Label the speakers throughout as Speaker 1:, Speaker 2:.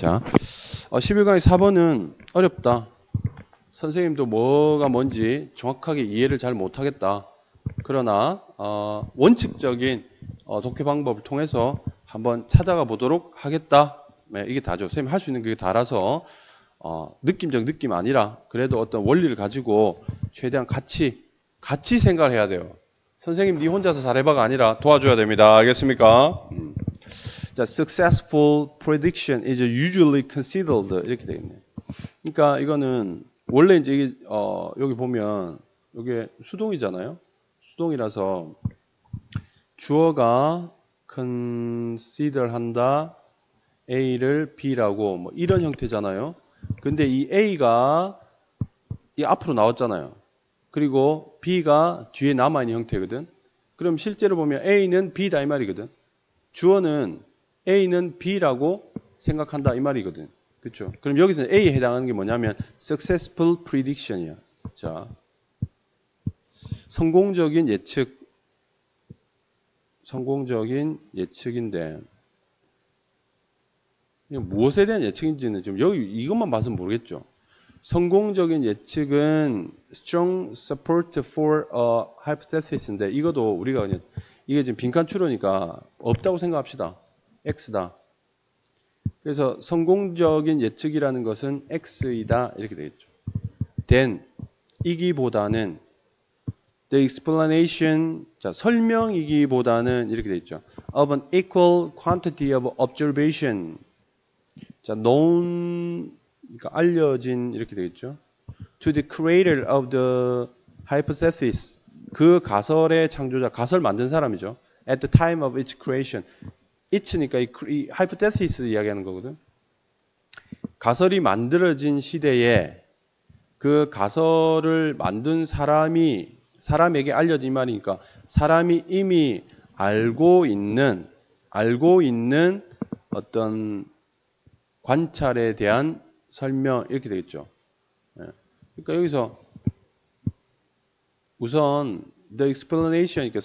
Speaker 1: 자, 11강의 4번은 어렵다. 선생님도 뭐가 뭔지 정확하게 이해를 잘 못하겠다. 그러나 원칙적인 독해 방법을 통해서 한번 찾아가 보도록 하겠다. 네, 이게 다죠. 선생님 할 수 있는 게 다라서 느낌적 느낌 아니라 그래도 어떤 원리를 가지고 최대한 같이 생각을 해야 돼요. 선생님 네 혼자서 잘해봐가 아니라 도와줘야 됩니다. 알겠습니까? 자, successful prediction is usually considered 이렇게 되어 있네요. 그러니까 이거는 원래 이제 이게 여기 보면 이게 수동이잖아요. 수동이라서 주어가 consider 한다. A를 B라고 뭐 이런 형태잖아요. 근데 이 A가 이 앞으로 나왔잖아요. 그리고 B가 뒤에 남아있는 형태거든. 그럼 실제로 보면 A는 B다 이 말이거든. 주어는 A는 B라고 생각한다 이 말이거든. 그렇죠? 그럼 여기서 A에 해당하는 게 뭐냐면 successful prediction이야. 자, 성공적인 예측인데 무엇에 대한 예측인지는 좀 여기 이것만 봐서는 모르겠죠. 성공적인 예측은 strong support for a hypothesis인데 이것도 우리가 그냥 이게 지금 빈칸 추론이니까 없다고 생각합시다. X다. 그래서 성공적인 예측이라는 것은 X이다 이렇게 되겠죠. then 이기보다는 the explanation 자 설명이기보다는 이렇게 되겠죠. of an equal quantity of observation 자 known 그러니까 알려진 이렇게 되겠죠. to the creator of the hypothesis 그 가설의 창조자 가설 만든 사람이죠. at the time of its creation it니까 이 hypothesis 이야기하는 거거든. 가설이 만들어진 시대에 그 가설을 만든 사람에게 알려진 말이니까 사람이 이미 알고 있는 어떤 관찰에 대한 설명 이렇게 되겠죠. 그러니까 여기서 우선 the explanation 그러니까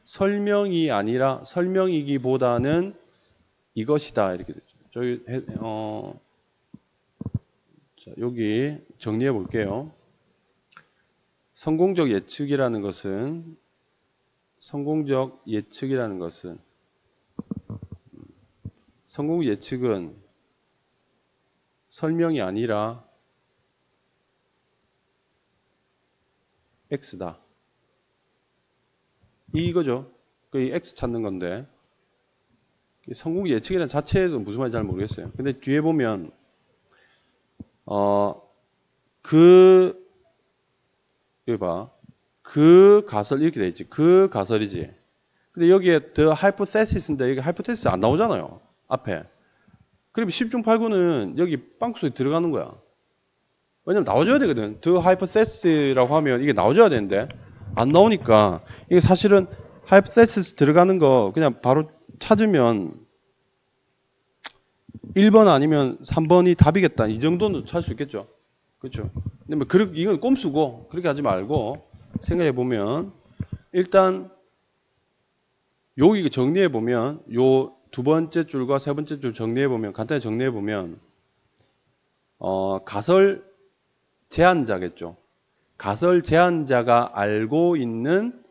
Speaker 1: 설명이 아니라 설명이기보다는 이것이다 이렇게 되죠. 저기 자, 여기 정리해 볼게요. 성공적 예측이라는 것은 성공 예측은 설명이 아니라 X다. 이거죠. 그 X 찾는 건데 성공 예측이라는 자체에도 무슨 말인지 잘 모르겠어요. 근데 뒤에 보면 여기 봐. 그 가설 이렇게 돼 있지. 그 가설이지. 근데 여기에 the hypothesis인데 여기 hypothesis 안 나오잖아요. 앞에. 그럼 10중 8구는 여기 빵꾸 속에 들어가는 거야. 왜냐면 나와줘야 되거든. the hypothesis라고 하면 이게 나와줘야 되는데 안 나오니까 이게 사실은 hypothesis 들어가는 거 그냥 바로 찾으면 1번 아니면 3번이 답이겠다. 이 정도는 찾을 수 있겠죠. 그렇죠. 근데 뭐 이건 꼼수고 그렇게 하지 말고 생각해 보면 일단 여기 정리해 보면 요 두 번째 줄과 세 번째 줄 정리해 보면 간단히 정리해 보면 가설 제안자겠죠. 가설 제안자가 알고 있는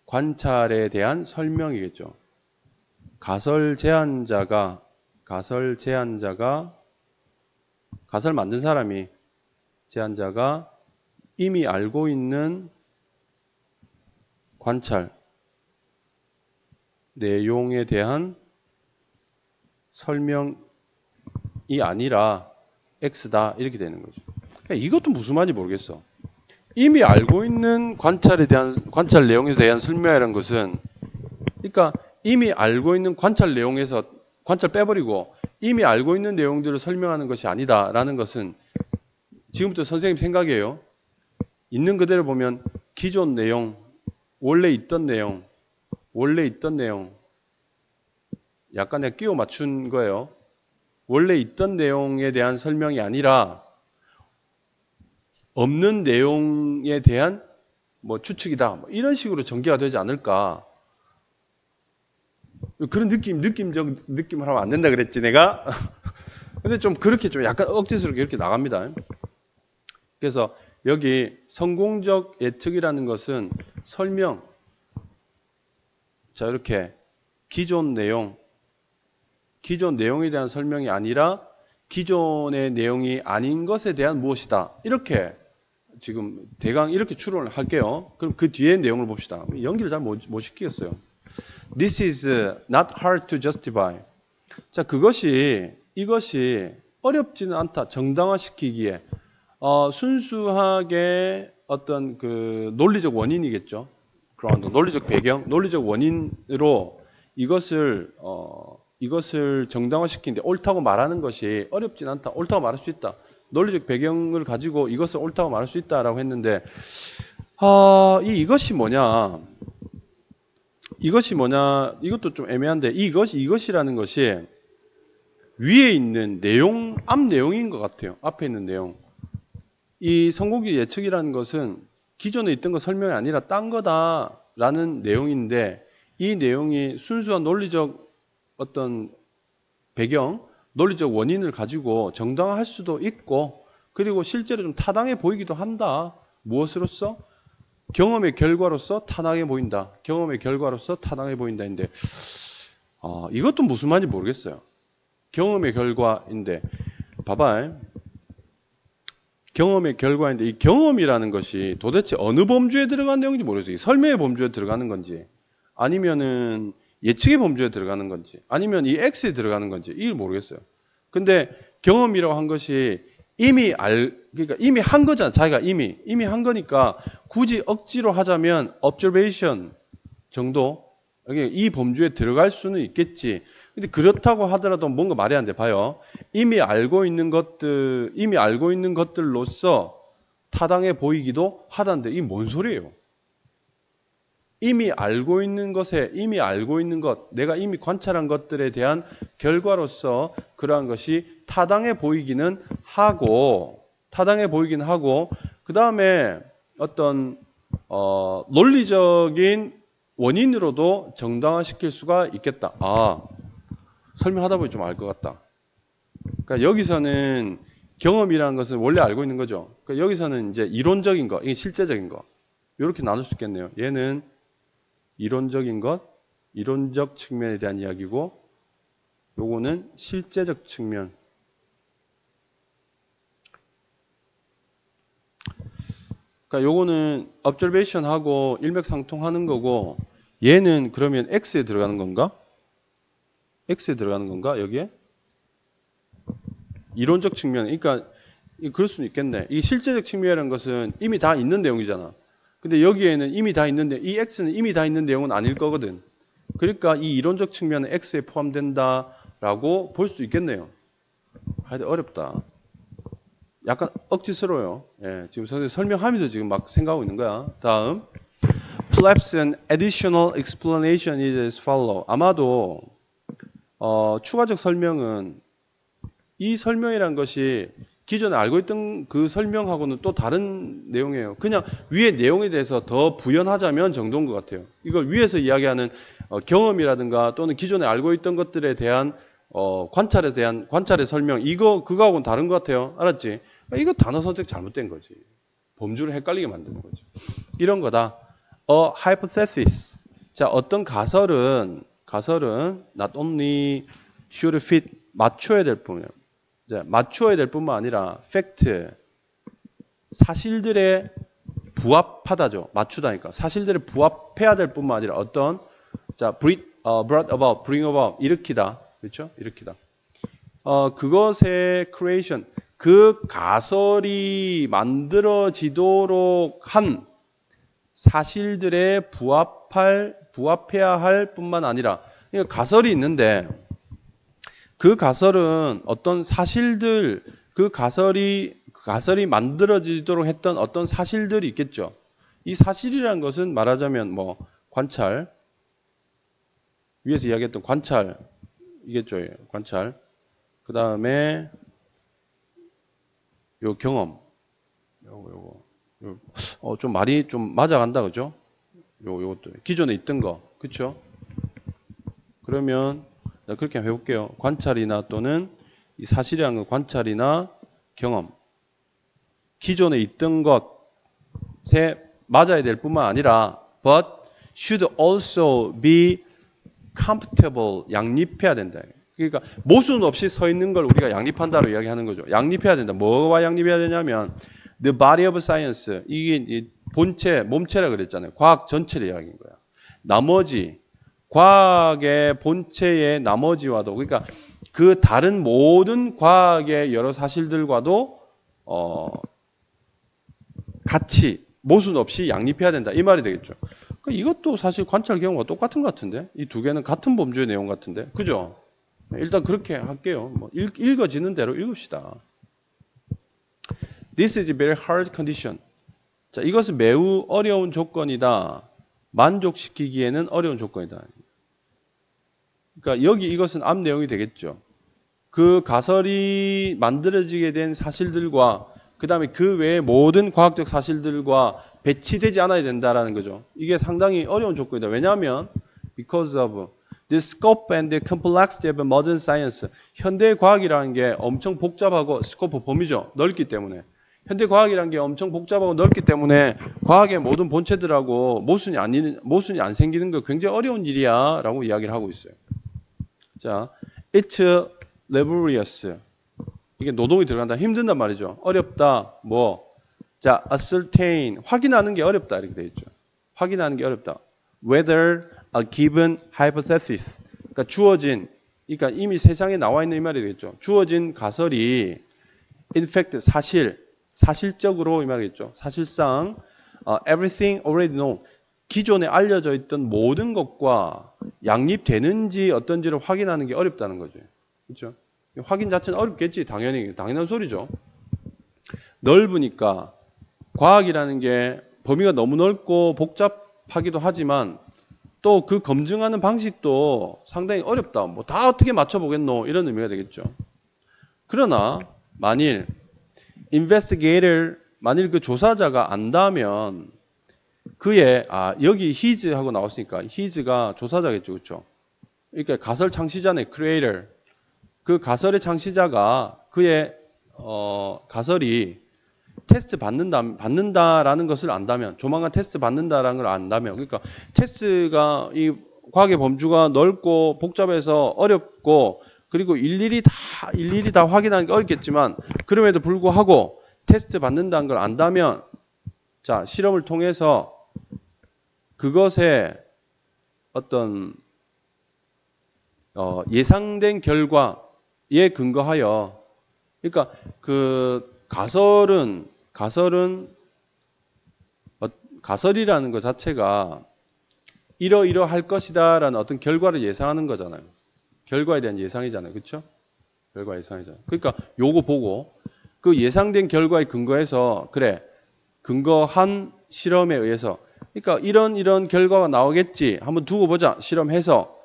Speaker 1: 관찰에 대한 설명이겠죠. 가설 만든 사람이 제안자가 이미 알고 있는 관찰 내용에 대한 설명이 아니라 X다 이렇게 되는 거죠. 그러니까 이것도 무슨 말인지 모르겠어. 이미 알고 있는 관찰 내용에 대한 설명이라는 것은 그러니까 이미 알고 있는 관찰 내용에서 관찰 빼버리고 이미 알고 있는 내용들을 설명하는 것이 아니다라는 것은 지금부터 선생님 생각이에요. 있는 그대로 보면 기존 내용, 원래 있던 내용 약간 내가 끼워 맞춘 거예요. 원래 있던 내용에 대한 설명이 아니라 없는 내용에 대한 뭐 추측이다. 뭐 이런 식으로 전개가 되지 않을까. 그런 느낌을 하면 안 된다 그랬지 내가. 근데 좀 그렇게 좀 약간 억지스럽게 이렇게 나갑니다. 그래서 여기 성공적 예측이라는 것은 설명, 자 이렇게 기존 내용에 대한 설명이 아니라 기존의 내용이 아닌 것에 대한 무엇이다. 이렇게 지금 대강 이렇게 추론을 할게요. 그럼 그 뒤에 내용을 봅시다. 연기를 잘 못 시키겠어요. This is not hard to justify. 자, 이것이 어렵지는 않다. 정당화시키기에 순수하게 어떤 그 논리적 원인이겠죠. 그라운드, 논리적 배경, 논리적 원인으로 이것을 정당화시키는데 옳다고 말하는 것이 어렵진 않다. 옳다고 말할 수 있다. 논리적 배경을 가지고 이것을 옳다고 말할 수 있다라고 했는데 이것이 뭐냐? 이것도 좀 애매한데 이것이라는 것이 위에 있는 내용, 앞 내용인 것 같아요. 앞에 있는 내용. 이 성공적 예측이라는 것은 기존에 있던 거 설명이 아니라 딴 거다라는 내용인데 이 내용이 순수한 논리적 어떤 배경, 논리적 원인을 가지고 정당화할 수도 있고 그리고 실제로 좀 타당해 보이기도 한다. 무엇으로서? 경험의 결과로서 타당해 보인다. 경험의 결과로서 타당해 보인다인데 이것도 무슨 말인지 모르겠어요. 경험의 결과인데 봐봐. 경험의 결과인데 이 경험이라는 것이 도대체 어느 범주에 들어간 내용인지 모르겠어요. 설명의 범주에 들어가는 건지 아니면은 예측의 범주에 들어가는 건지 아니면 이 X에 들어가는 건지 이걸 모르겠어요. 근데 경험이라고 한 것이 그러니까 이미 한 거잖아. 자기가 이미 한 거니까 굳이 억지로 하자면 observation 정도 이 범주에 들어갈 수는 있겠지. 근데 그렇다고 하더라도 뭔가 말이 안 돼. 봐요. 이미 알고 있는 것들로서 타당해 보이기도 하다는데 이게 뭔 소리예요? 이미 알고 있는 것, 내가 이미 관찰한 것들에 대한 결과로서 그러한 것이 타당해 보이기는 하고, 그 다음에 어떤 논리적인 원인으로도 정당화시킬 수가 있겠다. 설명하다 보니 좀 알 것 같다. 그러니까 여기서는 경험이라는 것은 원래 알고 있는 거죠. 그러니까 여기서는 이제 이론적인 거, 이게 실제적인 거. 이렇게 나눌 수 있겠네요. 얘는 이론적인 것, 이론적 측면에 대한 이야기고 요거는 실제적 측면. 그러니까 요거는 observation하고 일맥상통하는 거고 얘는 그러면 X에 들어가는 건가? 여기에? 이론적 측면. 그러니까 그럴 수는 있겠네. 이 실제적 측면이라는 것은 이미 다 있는 내용이잖아. 근데 여기에는 이미 다 있는데 이 X는 이미 다 있는 내용은 아닐 거거든. 그러니까 이 이론적 측면은 X에 포함된다라고 볼 수 있겠네요. 하여튼 어렵다. 약간 억지스러워요. 예, 지금 선생님 설명하면서 지금 막 생각하고 있는 거야. 다음. Perhaps an additional explanation is as follow. 아마도 추가적 설명은 이 설명이란 것이 기존에 알고 있던 그 설명하고는 또 다른 내용이에요. 그냥 위의 내용에 대해서 더 부연하자면 정도인 것 같아요. 이걸 위에서 이야기하는 경험이라든가 또는 기존에 알고 있던 것들에 대한 관찰의 설명 그거하고는 다른 것 같아요. 알았지? 이거 단어 선택 잘못된 거지. 범주를 헷갈리게 만드는 거지. 이런 거다. A hypothesis. 자, 어떤 가설은 not only should fit 맞춰야 될 뿐이에요. 맞추어야 될 뿐만 아니라 팩트, 사실들에 부합하다죠. 맞추다니까. 사실들에 부합해야 될 뿐만 아니라 어떤 brought about, bring about, 일으키다. 그렇죠? 일으키다. 그것의 creation, 그 가설이 만들어지도록 한 사실들에 부합해야 할 뿐만 아니라 그러니까 가설이 있는데 그 가설은 어떤 사실들, 그 가설이 만들어지도록 했던 어떤 사실들이 있겠죠. 이 사실이라는 것은 말하자면 관찰, 위에서 이야기했던 관찰이겠죠. 관찰. 그 다음에 요 경험, 좀 말이 좀 맞아간다, 그죠? 요것도 기존에 있던 거, 그렇죠? 그러면 그렇게 해볼게요. 관찰이나 또는 이 사실이라는 건 관찰이나 경험, 기존에 있던 것에 맞아야 될 뿐만 아니라 but should also be compatible, 양립해야 된다. 그러니까 모순 없이 서 있는 걸 우리가 양립한다로 이야기하는 거죠. 양립해야 된다. 뭐와 양립해야 되냐면 the body of science, 이게 본체, 몸체라 그랬잖아요. 과학 전체를 이야기한 거야. 나머지 과학의 본체의 나머지와도, 그러니까 그 다른 모든 과학의 여러 사실들과도 같이 모순 없이 양립해야 된다. 이 말이 되겠죠. 그러니까 이것도 사실 관찰 경우가 똑같은 것 같은데, 이 두 개는 같은 범주의 내용 같은데, 그죠? 일단 그렇게 할게요. 뭐 읽어지는 대로 읽읍시다. This is a very hard condition. 자, 이것은 매우 어려운 조건이다. 만족시키기에는 어려운 조건이다. 그러니까 여기 이것은 앞 내용이 되겠죠. 그 가설이 만들어지게 된 사실들과 그 다음에 그 외의 모든 과학적 사실들과 배치되지 않아야 된다라는 거죠. 이게 상당히 어려운 조건이다. 왜냐하면 because of the scope and the complexity of modern science. 현대 과학이라는 게 엄청 복잡하고 스코프 범위죠. 넓기 때문에. 현대 과학이라는 게 엄청 복잡하고 넓기 때문에 과학의 모든 본체들하고 모순이 안 생기는 거 굉장히 어려운 일이야 라고 이야기를 하고 있어요. 자, it's laborious. 이게 노동이 들어간다. 힘든단 말이죠. 어렵다. 뭐? 자, ascertain. 확인하는 게 어렵다. 이렇게 되어 있죠. 확인하는 게 어렵다. Whether a given hypothesis. 그러니까 주어진, 그러니까 이미 세상에 나와 있는 이 말이 되겠죠. 주어진 가설이 in fact 사실적으로 이 말이겠죠. 사실상 everything already known. 기존에 알려져 있던 모든 것과 양립되는지 어떤지를 확인하는 게 어렵다는 거죠. 그렇죠? 확인 자체는 어렵겠지. 당연한 소리죠. 넓으니까 과학이라는 게 범위가 너무 넓고 복잡하기도 하지만 또 그 검증하는 방식도 상당히 어렵다. 뭐 다 어떻게 맞춰보겠노? 이런 의미가 되겠죠. 그러나 만일 만일 그 조사자가 안다면 그의 여기 his 하고 나왔으니까 his가 조사자겠죠. 그렇죠? 그러니까 가설 창시자네, creator. 그 가설의 창시자가 그의 가설이 테스트 받는다라는 것을 안다면, 조만간 테스트 받는다라는 걸 안다면, 그러니까 테스트가 이 과학의 범주가 넓고 복잡해서 어렵고 그리고 일일이 다 확인하는 게 어렵겠지만 그럼에도 불구하고 테스트 받는다는 걸 안다면, 자, 실험을 통해서 그것의 어떤 예상된 결과에 근거하여, 그러니까 그 가설이라는 것 자체가 이러할 것이다라는 어떤 결과를 예상하는 거잖아요. 결과에 대한 예상이잖아요. 그렇죠? 결과 예상이잖아요. 그러니까 요거 보고 그 예상된 결과에 근거해서 그래, 근거한 실험에 의해서, 그러니까 이런 결과가 나오겠지. 한번 두고 보자. 실험해서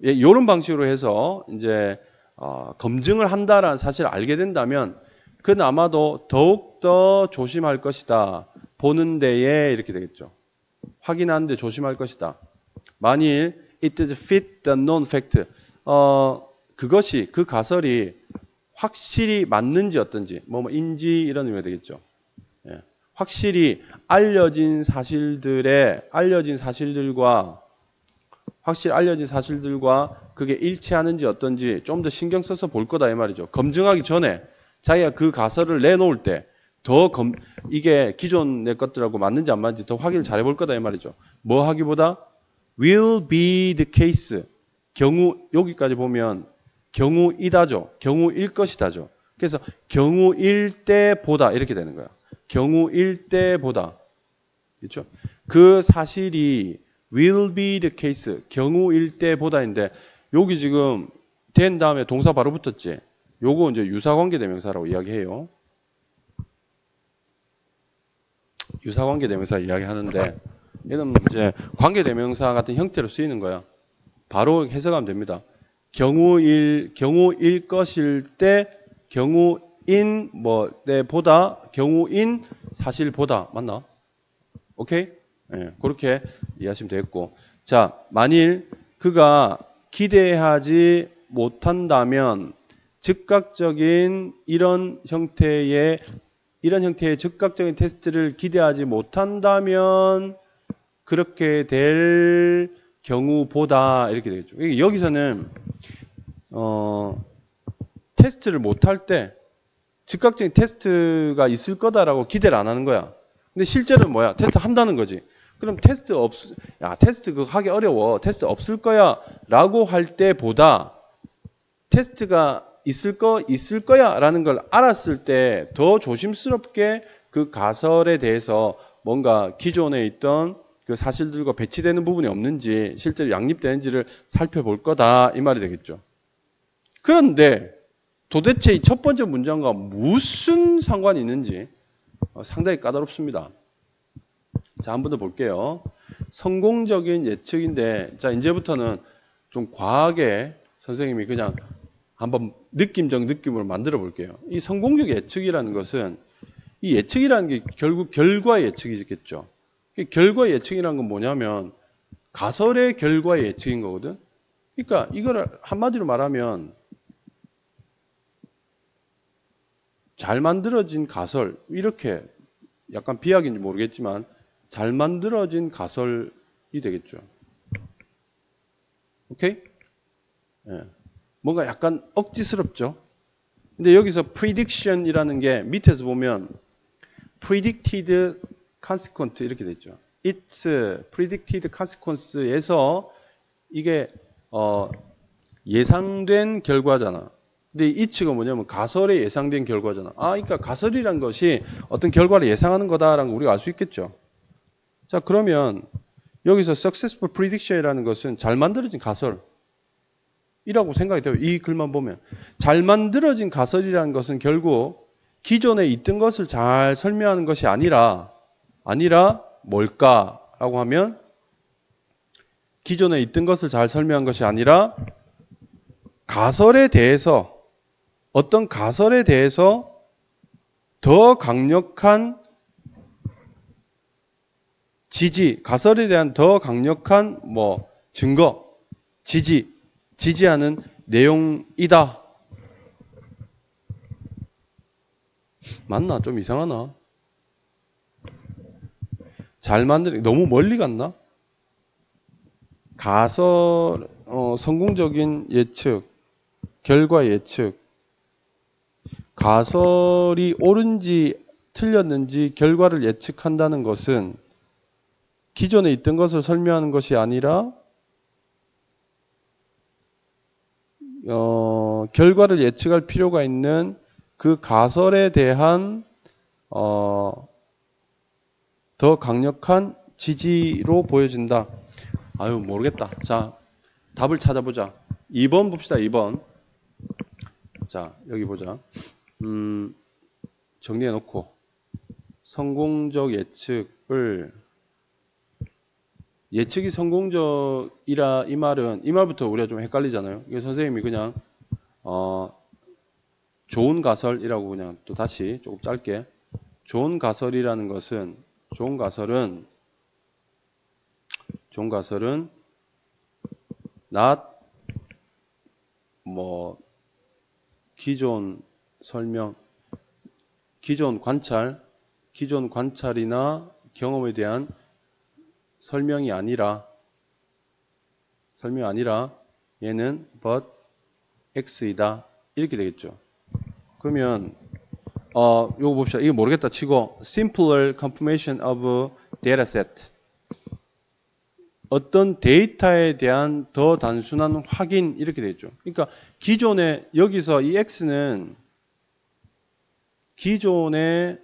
Speaker 1: 이런 방식으로 해서 이제 검증을 한다라는 사실을 알게 된다면 그는 아마도 더욱더 조심할 것이다. 보는 데에 이렇게 되겠죠. 확인하는 데 조심할 것이다. 만일 it does fit the known fact. 그것이, 그 가설이 확실히 맞는지 어떤지, 인지 이런 의미가 되겠죠. 예. 확실히 알려진 사실들과 그게 일치하는지 어떤지 좀 더 신경 써서 볼 거다 이 말이죠. 검증하기 전에 자기가 그 가설을 내놓을 때 이게 기존의 것들하고 맞는지 안 맞는지 더 확인을 잘해 볼 거다 이 말이죠. 뭐 하기보다 will be the case. 여기까지 보면 경우이다죠. 경우일 것이다죠. 그래서 경우일 때 보다 이렇게 되는 거야. 경우일 때 보다. 그렇죠? 그 사실이 will be the case. 경우일 때 보다인데 여기 지금 된 다음에 동사 바로 붙었지. 요거 이제 유사관계대명사라고 이야기해요. 유사관계대명사 이야기하는데 얘는 이제 관계대명사 같은 형태로 쓰이는 거야. 바로 해석하면 됩니다. 경우일 것일 때 경우인 때보다 경우인 사실보다 맞나? 오케이? 네, 그렇게 이해하시면 되겠고. 자, 만일 그가 기대하지 못한다면 즉각적인 이런 형태의 즉각적인 테스트를 기대하지 못한다면 그렇게 될 경우보다 이렇게 되겠죠. 여기서는 테스트를 못할 때 즉각적인 테스트가 있을 거다라고 기대를 안 하는 거야. 근데 실제로는 뭐야? 테스트 한다는 거지. 그럼 테스트 그거 하기 어려워. 테스트 없을 거야. 라고 할 때보다 테스트가 있을 거야. 라는 걸 알았을 때 더 조심스럽게 그 가설에 대해서 뭔가 기존에 있던 그 사실들과 배치되는 부분이 없는지 실제로 양립되는지를 살펴볼 거다. 이 말이 되겠죠. 그런데 도대체 이 첫 번째 문장과 무슨 상관이 있는지 상당히 까다롭습니다. 자, 한 번 더 볼게요. 성공적인 예측인데, 자, 이제부터는 좀 과하게 선생님이 그냥 한번 느낌적 느낌으로 만들어 볼게요. 이 성공적 예측이라는 것은, 이 예측이라는 게 결국 결과의 예측이겠죠. 결과의 예측이라는 건 뭐냐면, 가설의 결과의 예측인 거거든. 그러니까 이걸 한마디로 말하면, 잘 만들어진 가설, 이렇게 약간 비약인지 모르겠지만 잘 만들어진 가설이 되겠죠. 오케이? 예. 뭔가 약간 억지스럽죠. 근데 여기서 prediction이라는 게 밑에서 보면 predicted consequence 이렇게 됐죠. It's predicted consequence에서 이게 예상된 결과잖아. 근데 이 it가 뭐냐면 가설에 예상된 결과잖아. 그러니까 가설이란 것이 어떤 결과를 예상하는 거다라는 걸 우리가 알 수 있겠죠. 자, 그러면 여기서 successful prediction이라는 것은 잘 만들어진 가설이라고 생각이 돼요. 이 글만 보면. 잘 만들어진 가설이라는 것은 결국 기존에 있던 것을 잘 설명하는 것이 아니라 뭘까라고 하면 기존에 있던 것을 잘 설명한 것이 아니라 가설에 대해서 어떤 가설에 대해서 더 강력한 가설에 대한 더 강력한 증거, 지지하는 내용이다. 맞나? 좀 이상하나? 잘 만드는 너무 멀리 갔나? 가설, 성공적인 예측, 결과 예측, 가설이 옳은지 틀렸는지 결과를 예측한다는 것은 기존에 있던 것을 설명하는 것이 아니라 결과를 예측할 필요가 있는 그 가설에 대한 더 강력한 지지로 보여진다. 아유, 모르겠다. 자, 답을 찾아보자. 2번 봅시다. 2번. 자, 여기 보자. 정리해 놓고 성공적 예측이 성공적이라 이 말부터 우리가 좀 헷갈리잖아요. 이게 선생님이 그냥 좋은 가설이라고 그냥 또 다시 조금 짧게 좋은 가설은 not 기존 관찰이나 경험에 대한 설명이 아니라 얘는 but x이다. 이렇게 되겠죠. 그러면 요거 봅시다. 이거 모르겠다 치고 simpler confirmation of dataset. 어떤 데이터에 대한 더 단순한 확인 이렇게 되죠. 그러니까 기존에 여기서 이 x는 기존에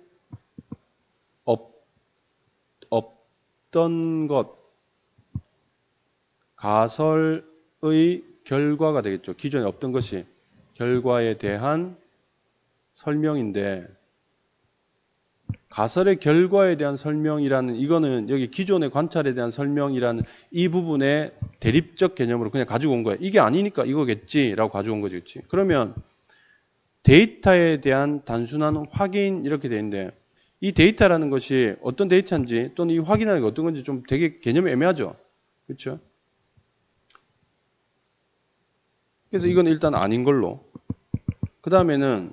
Speaker 1: 없던 것 가설의 결과가 되겠죠. 기존에 없던 것이 결과에 대한 설명인데 가설의 결과에 대한 설명이라는 이거는 여기 기존의 관찰에 대한 설명이라는 이 부분의 대립적 개념으로 그냥 가지고 온 거예요. 이게 아니니까 이거겠지라고 가지고 온 거지, 그렇지? 그러면 데이터에 대한 단순한 확인 이렇게 돼 있는데 이 데이터라는 것이 어떤 데이터인지 또는 이 확인하는 게 어떤 건지 좀 되게 개념이 애매하죠, 그렇죠? 그래서 이건 일단 아닌 걸로. 그 다음에는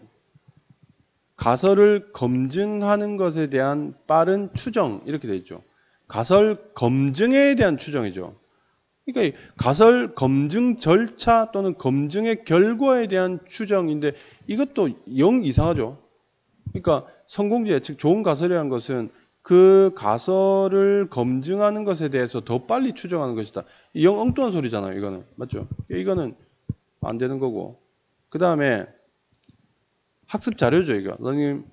Speaker 1: 가설을 검증하는 것에 대한 빠른 추정 이렇게 되어 있죠. 가설 검증에 대한 추정이죠. 그러니까 가설 검증 절차 또는 검증의 결과에 대한 추정인데 이것도 영 이상하죠. 그러니까 성공제, 즉 좋은 가설이라는 것은 그 가설을 검증하는 것에 대해서 더 빨리 추정하는 것이다. 영 엉뚱한 소리잖아요. 이거는 맞죠? 이거는 안 되는 거고. 그 다음에 학습 자료죠. 이거 learning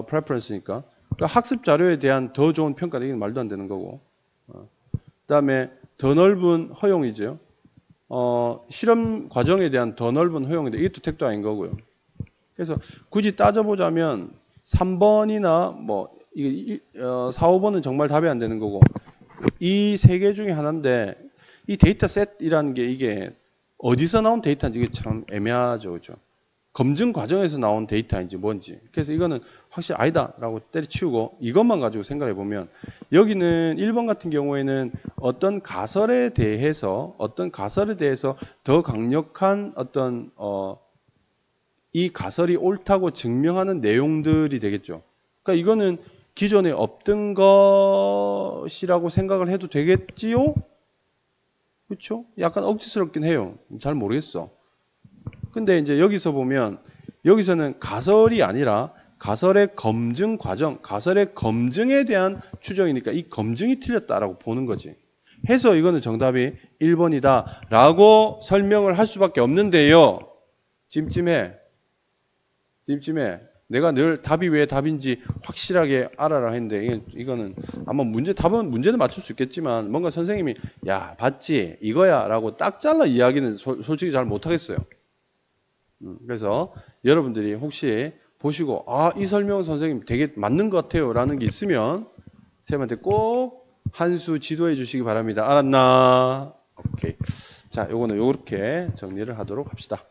Speaker 1: preference니까. 그러니까 학습 자료에 대한 더 좋은 평가는 이건 말도 안 되는 거고. 그 다음에 더 넓은 허용이죠. 실험 과정에 대한 더 넓은 허용인데 이것도 택도 아닌 거고요. 그래서 굳이 따져보자면 3번이나 뭐 4, 5번은 정말 답이 안 되는 거고 이 세 개 중에 하나인데 이 데이터셋이라는 게 이게 어디서 나온 데이터인지 이게 참 애매하죠. 그죠? 검증 과정에서 나온 데이터인지 뭔지. 그래서 이거는 확실히 아니다라고 때려치우고 이것만 가지고 생각해 보면 여기는 1번 같은 경우에는 어떤 가설에 대해서 더 강력한 어떤 이 가설이 옳다고 증명하는 내용들이 되겠죠. 그러니까 이거는 기존에 없던 것이라고 생각을 해도 되겠지요? 그렇죠? 약간 억지스럽긴 해요. 잘 모르겠어. 근데 이제 여기서 보면 여기서는 가설이 아니라 가설의 검증 과정, 가설의 검증에 대한 추정이니까 이 검증이 틀렸다라고 보는 거지. 해서 이거는 정답이 1번이다 라고 설명을 할 수밖에 없는데요. 찜찜해. 내가 늘 답이 왜 답인지 확실하게 알아라 했는데 이거는 아마 문제는 맞출 수 있겠지만 뭔가 선생님이 야 봤지 이거야 라고 딱 잘라 이야기는 솔직히 잘 못하겠어요. 그래서 여러분들이 혹시 보시고 이 설명 선생님 되게 맞는 것 같아요 라는 게 있으면 쌤한테 꼭 한 수 지도해 주시기 바랍니다. 알았나? 오케이. 자, 요거는 요렇게 정리를 하도록 합시다.